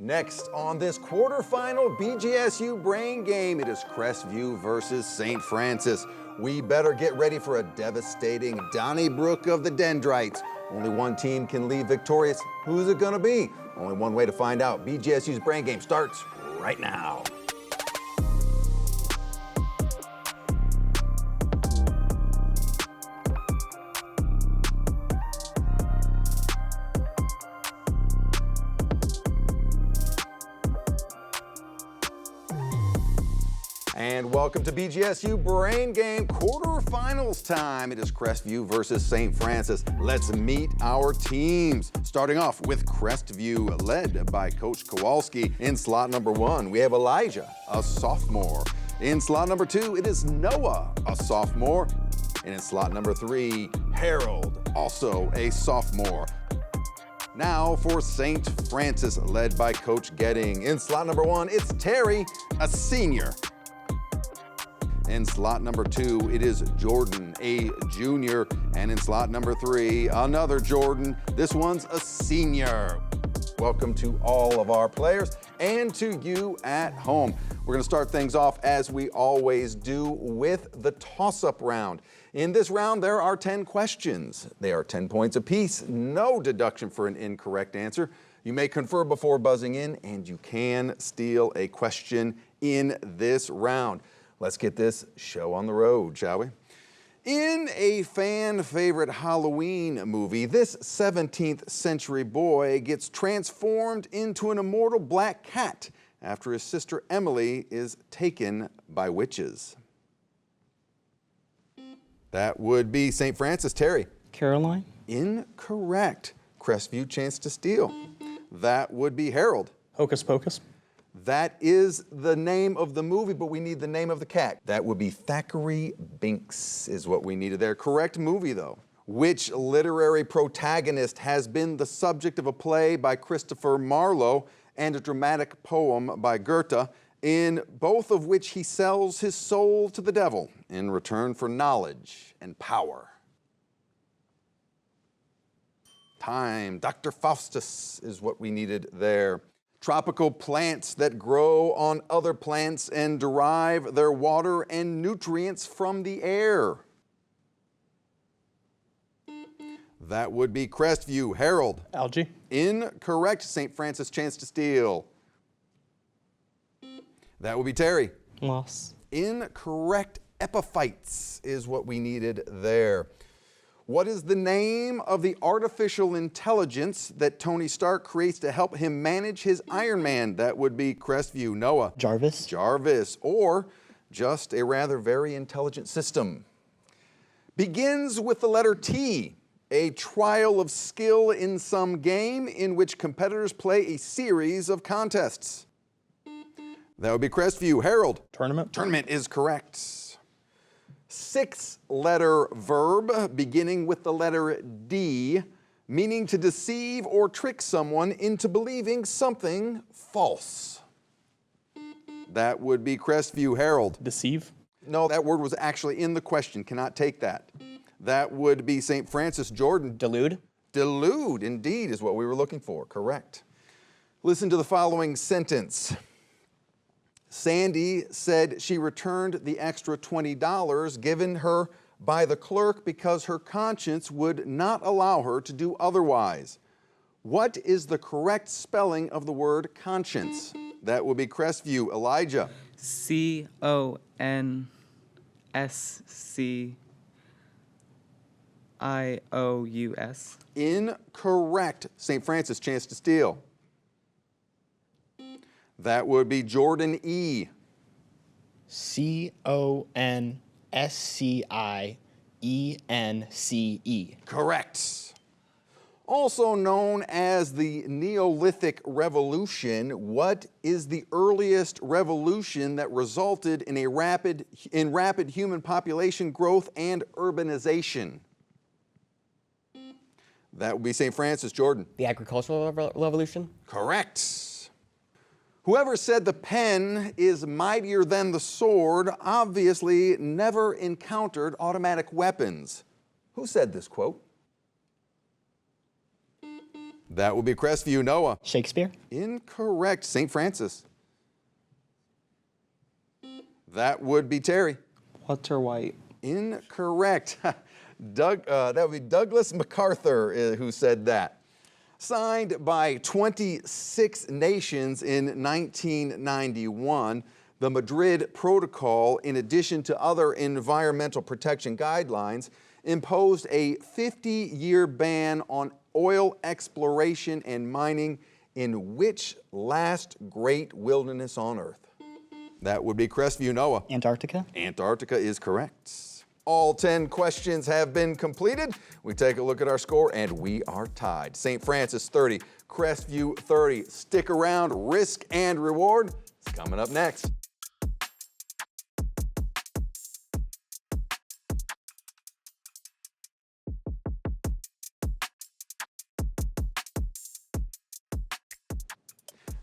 Next on this quarterfinal BGSU brain game, it is Crestview versus St. Francis. We better get ready for a devastating Donnybrook of the Dendrites. Only one team can leave victorious. Who's it gonna be? Only one way to find out. BGSU's brain game starts right now. And welcome to BGSU Brain Game quarterfinals time. It is Crestview versus St. Francis. Let's meet our teams. Starting off with Crestview, led by Coach Kowalski. In slot number 1, we have Elijah, a sophomore. In slot number 2, it is Noah, a sophomore. And in slot number 3, Harold, also a sophomore. Now for St. Francis, led by Coach Getting. In slot number 1, it's Terry, a senior. In slot number 2, it is Jordan, a junior. And in slot number 3, another Jordan. This one's a senior. Welcome to all of our players and to you at home. We're gonna start things off as we always do with the toss-up round. In this round, there are 10 questions. They are 10 points apiece, no deduction for an incorrect answer. You may confer before buzzing in, and you can steal a question in this round. Let's get this show on the road, shall we? In a fan favorite Halloween movie, this 17th century boy gets transformed into an immortal black cat after his sister Emily is taken by witches. That would be St. Francis. Terry. Caroline? Incorrect. Crestview, chance to steal. That would be Harold. Hocus Pocus? That is the name of the movie, but we need the name of the cat. That would be Thackeray Binks is what we needed there. Correct movie, though. Which literary protagonist has been the subject of a play by Christopher Marlowe and a dramatic poem by Goethe, in both of which he sells his soul to the devil in return for knowledge and power? Time. Dr. Faustus is what we needed there. Tropical plants that grow on other plants and derive their water and nutrients from the air. That would be Crestview. Harold. Algae? Incorrect. St. Francis, chance to steal. That would be Terry. Moss? Incorrect. Epiphytes is what we needed there. What is the name of the artificial intelligence that Tony Stark creates to help him manage his Iron Man? That would be Crestview. Noah. Jarvis? Jarvis, or just a rather very intelligent system. Begins with the letter T, a trial of skill in some game in which competitors play a series of contests. That would be Crestview. Harold. Tournament? Tournament is correct. 6-letter verb beginning with the letter D, meaning to deceive or trick someone into believing something false. That would be Crestview. Harold. Deceive? No, that word was actually in the question. Cannot take that. That would be St. Francis. Jordan. Delude? Delude, indeed, is what we were looking for. Correct. Listen to the following sentence. Sandy said she returned the extra $20 given her by the clerk because her conscience would not allow her to do otherwise. What is the correct spelling of the word conscience? That would be Crestview. Elijah. C-O-N-S-C-I-O-U-S. Incorrect. St. Francis, chance to steal. That would be Jordan E. C-O-N-S-C-I-E-N-C-E. Correct. Also known as the Neolithic Revolution, what is the earliest revolution that resulted in rapid human population growth and urbanization? That would be St. Francis. Jordan. The agricultural revolution? Correct. Whoever said the pen is mightier than the sword obviously never encountered automatic weapons. Who said this quote? That will be Crestview. Noah. Shakespeare. Incorrect. St. Francis. That would be Terry. Walter White. Incorrect. That would be Douglas MacArthur who said that. Signed by 26 nations in 1991, the Madrid Protocol, in addition to other environmental protection guidelines, imposed a 50-year ban on oil exploration and mining in which last great wilderness on Earth? That would be Crestview. Noah. Antarctica. Antarctica is correct. All 10 questions have been completed. We take a look at our score and we are tied. St. Francis 30, Crestview 30. Stick around, risk and reward is coming up next.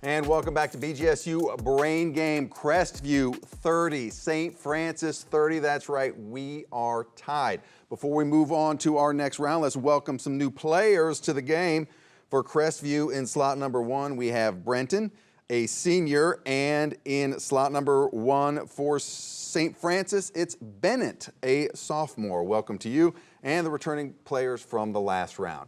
And welcome back to BGSU Brain Game. Crestview 30, St. Francis 30. That's right, we are tied. Before we move on to our next round, let's welcome some new players to the game. For Crestview in slot number 1, we have Brenton, a senior, and in slot number 1 for St. Francis, it's Bennett, a sophomore. Welcome to you and the returning players from the last round.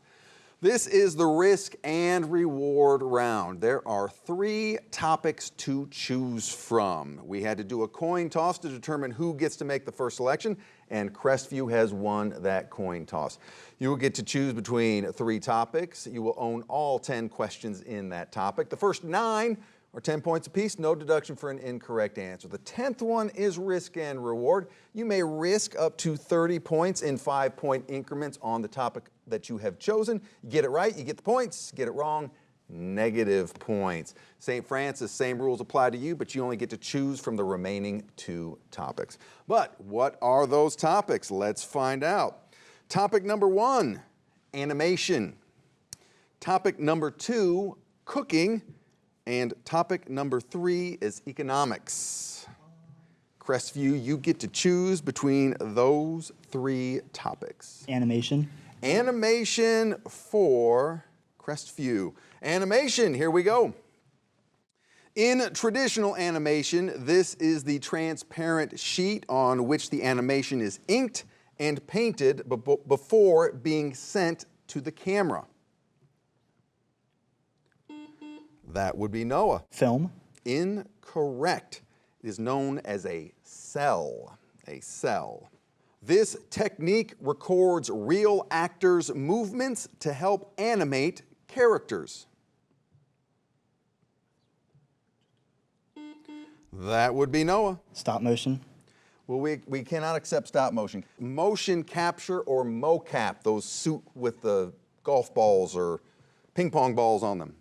This is the risk and reward round. There are 3 topics to choose from. We had to do a coin toss to determine who gets to make the first selection, and Crestview has won that coin toss. You will get to choose between 3 topics. You will own all 10 questions in that topic. The first 9 are 10 points apiece, no deduction for an incorrect answer. The 10th one is risk and reward. You may risk up to 30 points in 5-point increments on the topic that you have chosen. You get it right, you get the points. Get it wrong, negative points. St. Francis, same rules apply to you, but you only get to choose from the remaining 2 topics. But what are those topics? Let's find out. Topic number 1, animation. Topic number 2, cooking. And topic number 3 is economics. Crestview, you get to choose between those 3 topics. Animation. Animation for Crestview. Animation, here we go. In traditional animation, this is the transparent sheet on which the animation is inked and painted before being sent to the camera. That would be Noah. Film. Incorrect. It is known as a cell. A cell. This technique records real actors' movements to help animate characters. That would be Noah. Stop motion. Well, we cannot accept stop motion. Motion capture or mocap, those suit with the golf balls or ping pong balls on them.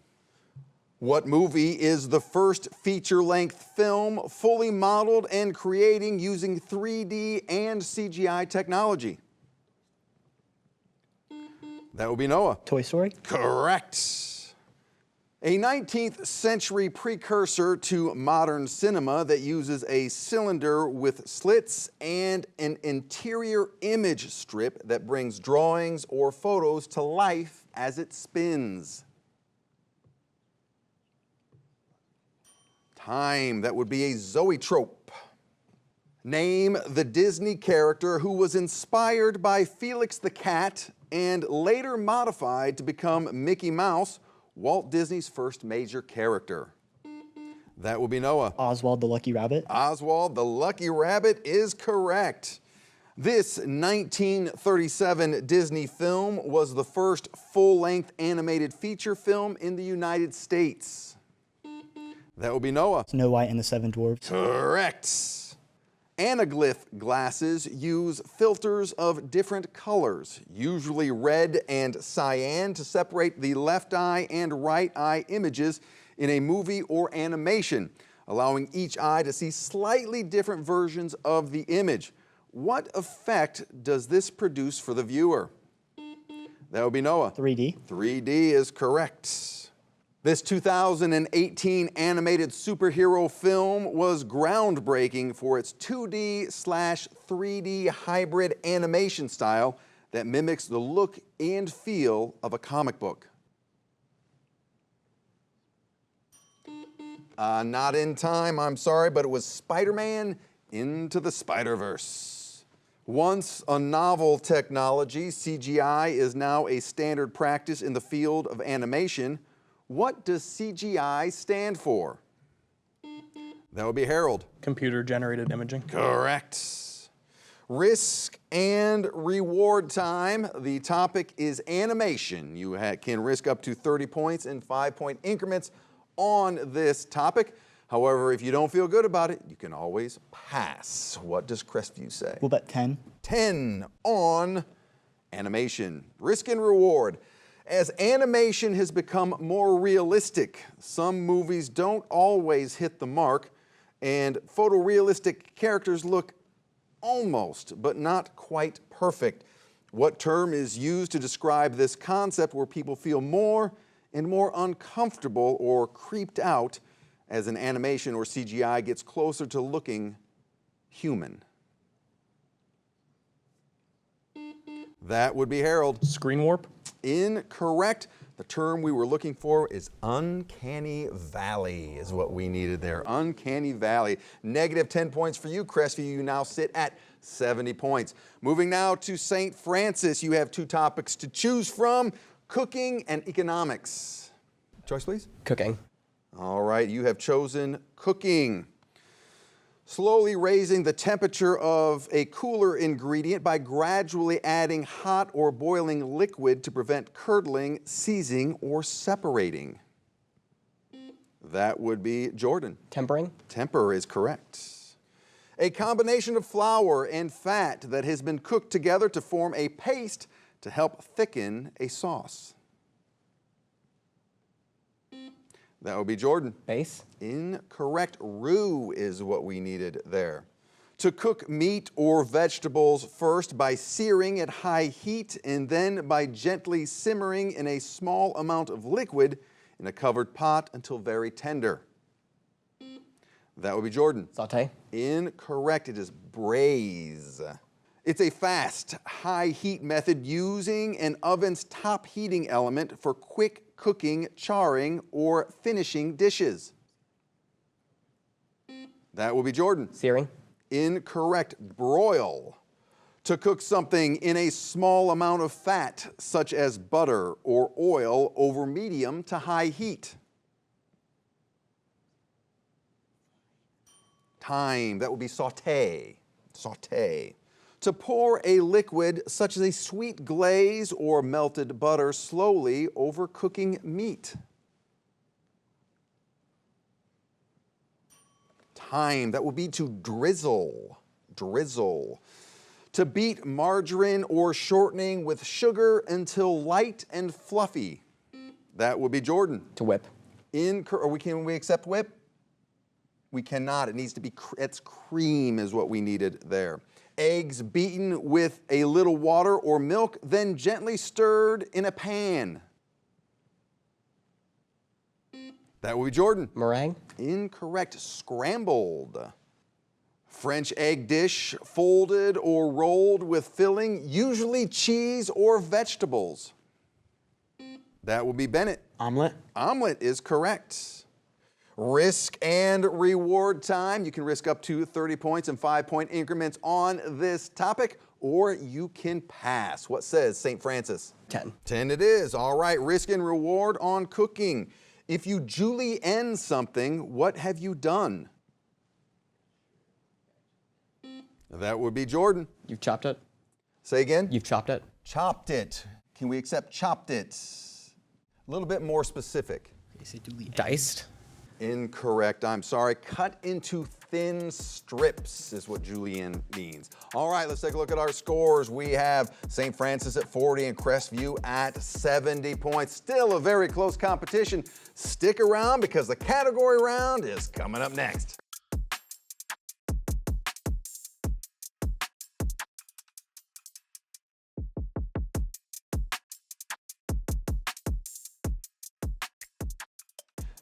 What movie is the first feature-length film fully modeled and creating using 3D and CGI technology? That would be Noah. Toy Story. Correct. A 19th century precursor to modern cinema that uses a cylinder with slits and an interior image strip that brings drawings or photos to life as it spins. Time, that would be a zoetrope. Name the Disney character who was inspired by Felix the Cat and later modified to become Mickey Mouse, Walt Disney's first major character. That would be Noah. Oswald the Lucky Rabbit. Oswald the Lucky Rabbit is correct. This 1937 Disney film was the first full-length animated feature film in the United States. That would be Noah. Snow White and the Seven Dwarfs. Correct. Anaglyph glasses use filters of different colors, usually red and cyan, to separate the left eye and right eye images in a movie or animation, allowing each eye to see slightly different versions of the image. What effect does this produce for the viewer? That would be Noah. 3D. 3D is correct. This 2018 animated superhero film was groundbreaking for its 2D/3D hybrid animation style that mimics the look and feel of a comic book. Not in time, I'm sorry, but it was Spider-Man Into the Spider-Verse. Once a novel technology, CGI is now a standard practice in the field of animation. What does CGI stand for? That would be Harold. Computer-generated imaging. Correct. Risk and reward time. The topic is animation. You can risk up to 30 points in 5-point increments on this topic. However, if you don't feel good about it, you can always pass. What does Crestview say? We'll bet 10. 10 on animation. Risk and reward. As animation has become more realistic, some movies don't always hit the mark, and photorealistic characters look almost, but not quite perfect. What term is used to describe this concept where people feel more and more uncomfortable or creeped out as an animation or CGI gets closer to looking human? That would be Harold. Screen warp? Incorrect. The term we were looking for is uncanny valley is what we needed there. Uncanny valley. Negative 10 points for you, Crestview. You now sit at 70 points. Moving now to St. Francis. You have 2 topics to choose from, cooking and economics. Choice, please. Cooking. All right, you have chosen cooking. Slowly raising the temperature of a cooler ingredient by gradually adding hot or boiling liquid to prevent curdling, seizing, or separating. That would be Jordan. Tempering? Temper is correct. A combination of flour and fat that has been cooked together to form a paste to help thicken a sauce. That would be Jordan. Base? Incorrect. Roux is what we needed there. To cook meat or vegetables first by searing at high heat and then by gently simmering in a small amount of liquid in a covered pot until very tender. That would be Jordan. Sauté? Incorrect. It is braise. It's a fast, high heat method using an oven's top heating element for quick cooking, charring, or finishing dishes. That will be Jordan. Searing? Incorrect. Broil. To cook something in a small amount of fat, such as butter or oil, over medium to high heat. Time. That would be sauté. Sauté. To pour a liquid such as a sweet glaze or melted butter slowly over cooking meat. Time. That would be to drizzle. Drizzle. To beat margarine or shortening with sugar until light and fluffy. That would be Jordan. To whip? Can we accept whip? We cannot. It needs to be, it's cream is what we needed there. Eggs beaten with a little water or milk, then gently stirred in a pan. That would be Jordan. Meringue? Incorrect. Scrambled. French egg dish, folded or rolled with filling, usually cheese or vegetables. That would be Bennett. Omelet. Omelet is correct. Risk and reward time. You can risk up to 30 points in 5-point increments on this topic, or you can pass. What says St. Francis? 10. 10 it is. All right, risk and reward on cooking. If you julienne something, what have you done? That would be Jordan. You've chopped it? Say again? You've chopped it? Chopped it. Can we accept chopped it? A little bit more specific. Diced? Incorrect. I'm sorry. Cut into thin strips is what julienne means. All right, let's take a look at our scores. We have St. Francis at 40 and Crestview at 70 points. Still a very close competition. Stick around because the category round is coming up next.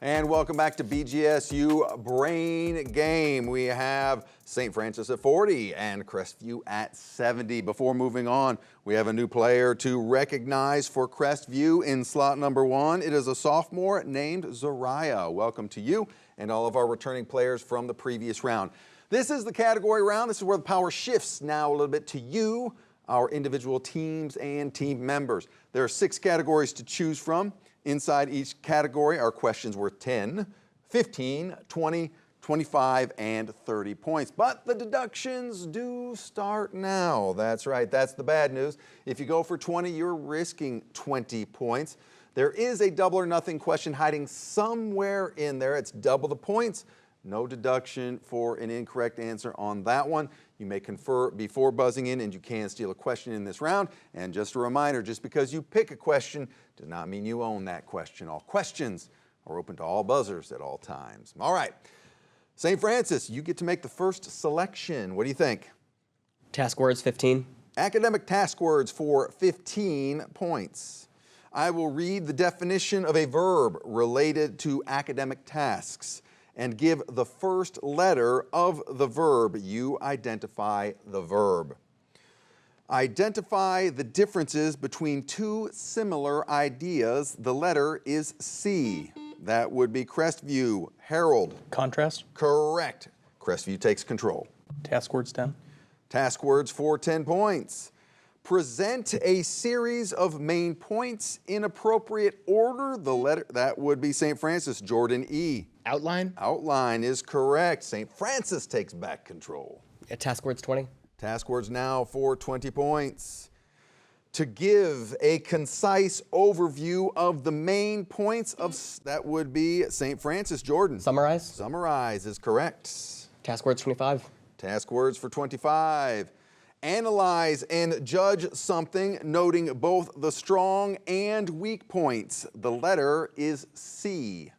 And welcome back to BGSU Brain Game. We have St. Francis at 40 and Crestview at 70. Before moving on, we have a new player to recognize for Crestview in slot number 1. It is a sophomore named Zariah. Welcome to you and all of our returning players from the previous round. This is the category round. This is where the power shifts now a little bit to you, our individual teams and team members. There are 6 categories to choose from. Inside each category are questions worth 10, 15, 20, 25, and 30 points. But the deductions do start now. That's right, that's the bad news. If you go for 20, you're risking 20 points. There is a double or nothing question hiding somewhere in there. It's double the points. No deduction for an incorrect answer on that one. You may confer before buzzing in, and you can steal a question in this round. And just a reminder, just because you pick a question does not mean you own that question. All questions are open to all buzzers at all times. All right, St. Francis, you get to make the first selection. What do you think? Task words 15. Academic task words for 15 points. I will read the definition of a verb related to academic tasks and give the first letter of the verb. You identify the verb. Identify the differences between 2 similar ideas. The letter is C. That would be Crestview. Harold. Contrast. Correct. Crestview takes control. Task words 10. Task words for 10 points. Present a series of main points in appropriate order. The letter, that would be St. Francis. Jordan E. Outline. Outline is correct. St. Francis takes back control. Task words 20. Task words now for 20 points. To give a concise overview of the main points of, that would be St. Francis. Jordan. Summarize. Summarize is correct. Task words 25. Task words for 25. Analyze and judge something, noting both the strong and weak points. The letter is C.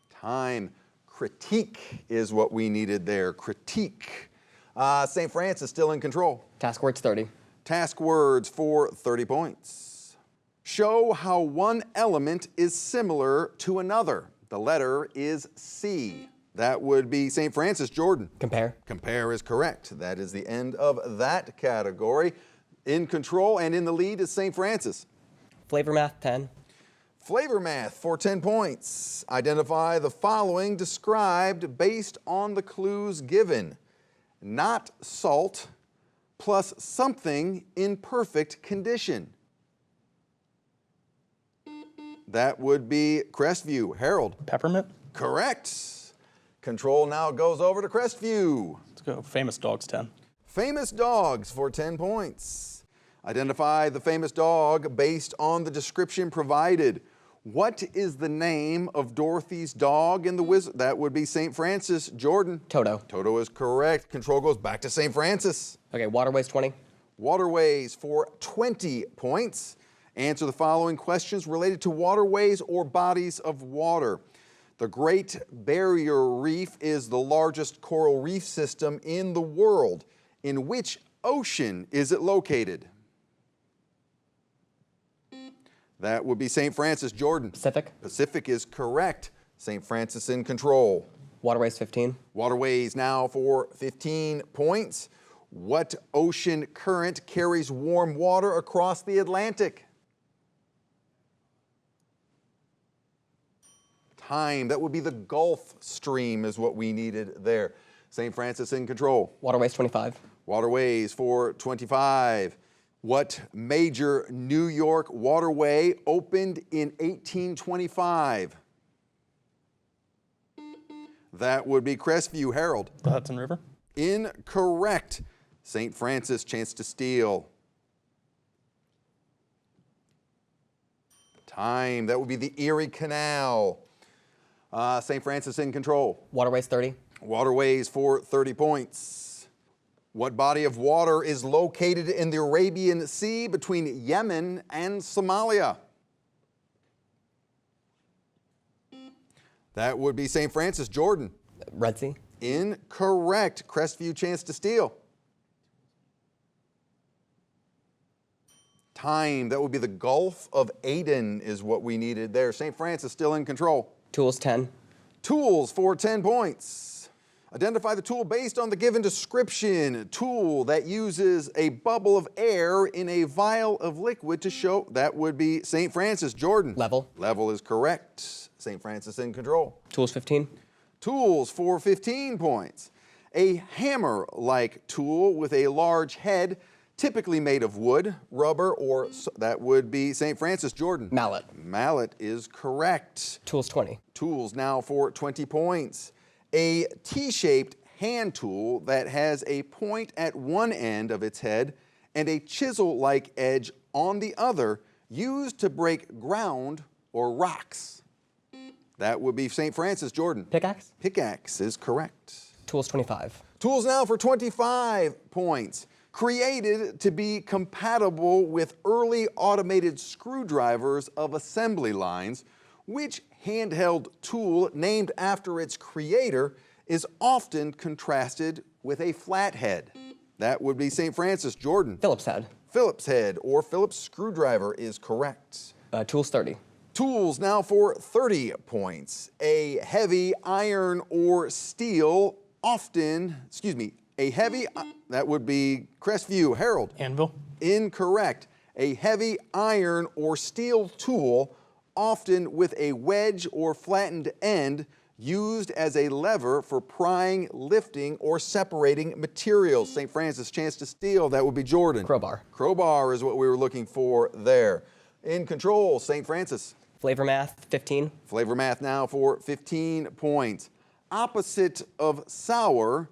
Time. Critique is what we needed there. Critique. St. Francis still in control. Task words 30. Task words for 30 points. Show how one element is similar to another. The letter is C. That would be St. Francis. Jordan. Compare. Compare is correct. That is the end of that category. In control and in the lead is St. Francis. Flavor math 10. Flavor math for 10 points. Identify the following described based on the clues given. Not salt plus something in perfect condition. That would be Crestview. Harold. Peppermint. Correct. Control now goes over to Crestview. Let's go famous dogs 10. Famous dogs for 10 points. Identify the famous dog based on the description provided. What is the name of Dorothy's dog in the wizard? That would be St. Francis. Jordan. Toto. Toto is correct. Control goes back to St. Francis. Okay, waterways 20. Waterways for 20 points. Answer the following questions related to waterways or bodies of water. The Great Barrier Reef is the largest coral reef system in the world. In which ocean is it located? That would be St. Francis. Jordan. Pacific. Pacific is correct. St. Francis in control. Waterways 15. Waterways now for 15 points. What ocean current carries warm water across the Atlantic? Time. That would be the Gulf Stream is what we needed there. St. Francis in control. Waterways 25. Waterways for 25. What major New York waterway opened in 1825? That would be Crestview. Harold. The Hudson River. Incorrect. St. Francis, chance to steal. Time. That would be the Erie Canal. St. Francis in control. Waterways 30. Waterways for 30 points. What body of water is located in the Arabian Sea between Yemen and Somalia? That would be St. Francis. Jordan. Red Sea. Incorrect. Crestview, chance to steal. Time. That would be the Gulf of Aden is what we needed there. St. Francis still in control. Tools 10. Tools for 10 points. Identify the tool based on the given description. Tool that uses a bubble of air in a vial of liquid to show. That would be St. Francis. Jordan. Level. Level is correct. St. Francis in control. Tools 15. Tools for 15 points. A hammer-like tool with a large head, typically made of wood, rubber, or that would be St. Francis. Jordan. Mallet. Mallet is correct. Tools 20. Tools now for 20 points. A T-shaped hand tool that has a point at one end of its head and a chisel-like edge on the other, used to break ground or rocks. That would be St. Francis. Jordan. Pickaxe. Pickaxe is correct. Tools 25. Tools now for 25 points. Created to be compatible with early automated screwdrivers of assembly lines, which handheld tool named after its creator is often contrasted with a flathead. That would be St. Francis. Jordan. Phillips head. Phillips head or Phillips screwdriver is correct. Tools 30. Tools now for 30 points. A heavy iron or steel, that would be Crestview. Harold. Anvil. Incorrect. A heavy iron or steel tool, often with a wedge or flattened end, used as a lever for prying, lifting, or separating materials. St. Francis, chance to steal. That would be Jordan. Crowbar. Crowbar is what we were looking for there. In control, St. Francis. Flavor math 15. Flavor math now for 15 points. Opposite of sour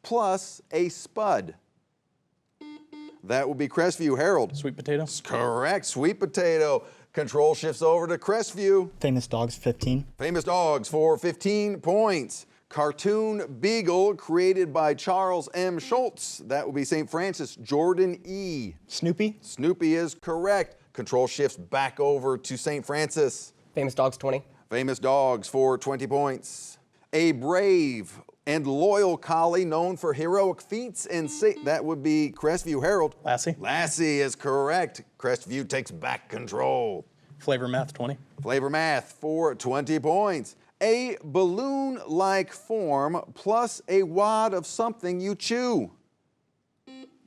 plus a spud. That would be Crestview. Harold. Sweet potato. Correct, sweet potato. Control shifts over to Crestview. Famous dogs 15. Famous dogs for 15 points. Cartoon beagle created by Charles M. Schultz. That would be St. Francis. Jordan E. Snoopy. Snoopy is correct. Control shifts back over to St. Francis. Famous dogs 20. Famous dogs for 20 points. A brave and loyal collie known for heroic feats and that would be Crestview. Harold. Lassie. Lassie is correct. Crestview takes back control. Flavor math 20. Flavor math for 20 points. A balloon-like form plus a wad of something you chew.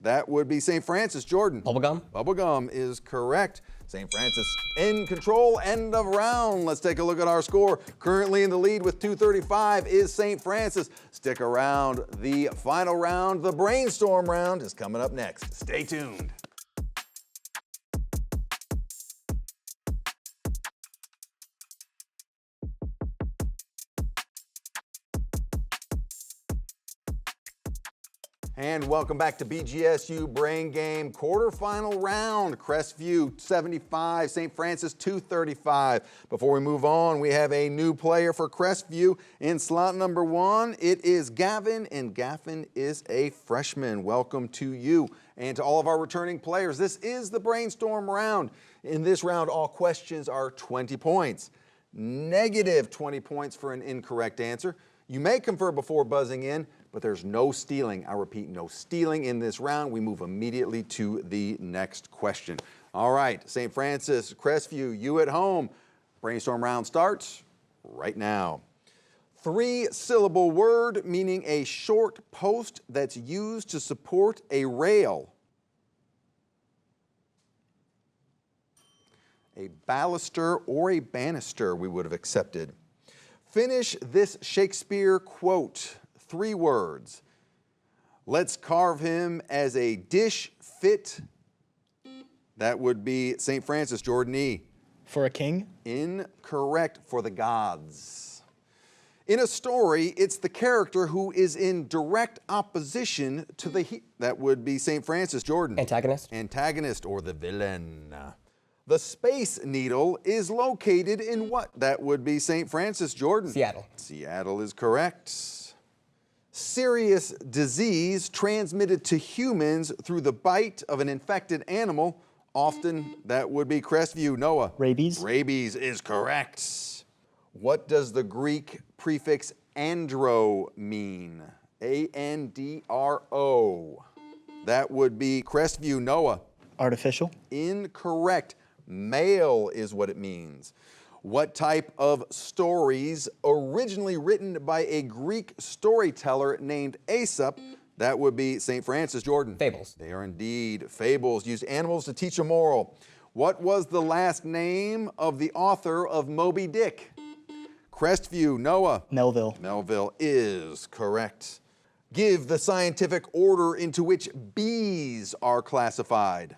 That would be St. Francis. Jordan. Bubblegum. Bubblegum is correct. St. Francis in control, end of round. Let's take a look at our score. Currently in the lead with 235 is St. Francis. Stick around. The final round, the brainstorm round, is coming up next. Stay tuned. And welcome back to BGSU Brain Game quarterfinal round. Crestview 75, St. Francis 235. Before we move on, we have a new player for Crestview in slot number 1. It is Gavin, and Gavin is a freshman. Welcome to you and to all of our returning players. This is the brainstorm round. In this round, all questions are 20 points. Negative 20 points for an incorrect answer. You may confer before buzzing in, but there's no stealing. I repeat, no stealing in this round. We move immediately to the next question. All right, St. Francis, Crestview, you at home. Brainstorm round starts right now. 3-syllable word meaning a short post that's used to support a rail. A baluster or a banister we would have accepted. Finish this Shakespeare quote. 3 words. Let's carve him as a dish fit. That would be St. Francis. Jordan E. For a king. Incorrect. For the gods. In a story, it's the character who is in direct opposition to the that would be St. Francis. Jordan. Antagonist. Antagonist or the villain. The Space Needle is located in what? That would be St. Francis. Jordan. Seattle. Seattle is correct. Serious disease transmitted to humans through the bite of an infected animal. Often that would be Crestview. Noah. Rabies. Rabies is correct. What does the Greek prefix andro mean? A-N-D-R-O. That would be Crestview. Noah. Artificial. Incorrect. Male is what it means. What type of stories originally written by a Greek storyteller named Aesop? That would be St. Francis. Jordan. Fables. They are indeed fables. Use animals to teach a moral. What was the last name of the author of Moby Dick? Crestview. Noah. Melville. Melville is correct. Give the scientific order into which bees are classified.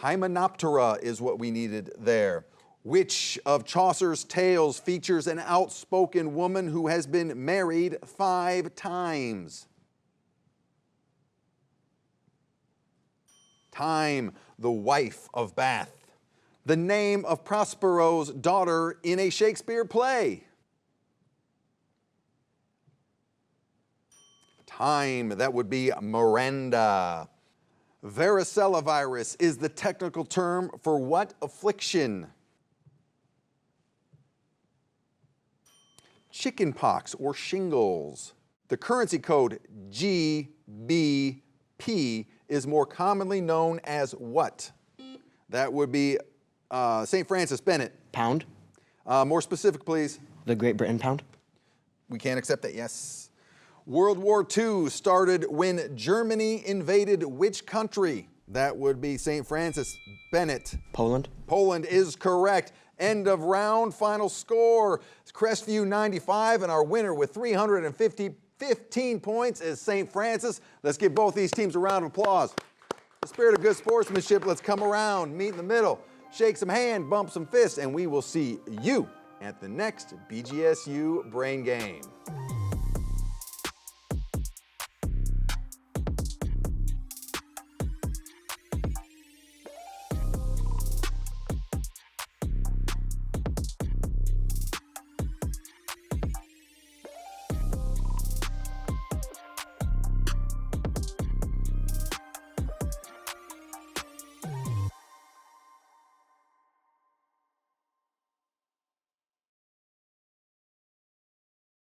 Hymenoptera is what we needed there. Which of Chaucer's tales features an outspoken woman who has been married 5 times? Time, the wife of Bath. The name of Prospero's daughter in a Shakespeare play. Time, that would be Miranda. Varicella virus is the technical term for what affliction? Chickenpox or shingles. The currency code GBP is more commonly known as what? That would be St. Francis. Bennett. Pound. More specific, please. The Great Britain pound. We can't accept that, yes. World War II started when Germany invaded which country? That would be St. Francis. Bennett. Poland. Poland is correct. End of round, final score. It's Crestview 95, and our winner with 15 points is St. Francis. Let's give both these teams a round of applause. The spirit of good sportsmanship, let's come around, meet in the middle, shake some hand, bump some fists, and we will see you at the next BGSU Brain Game.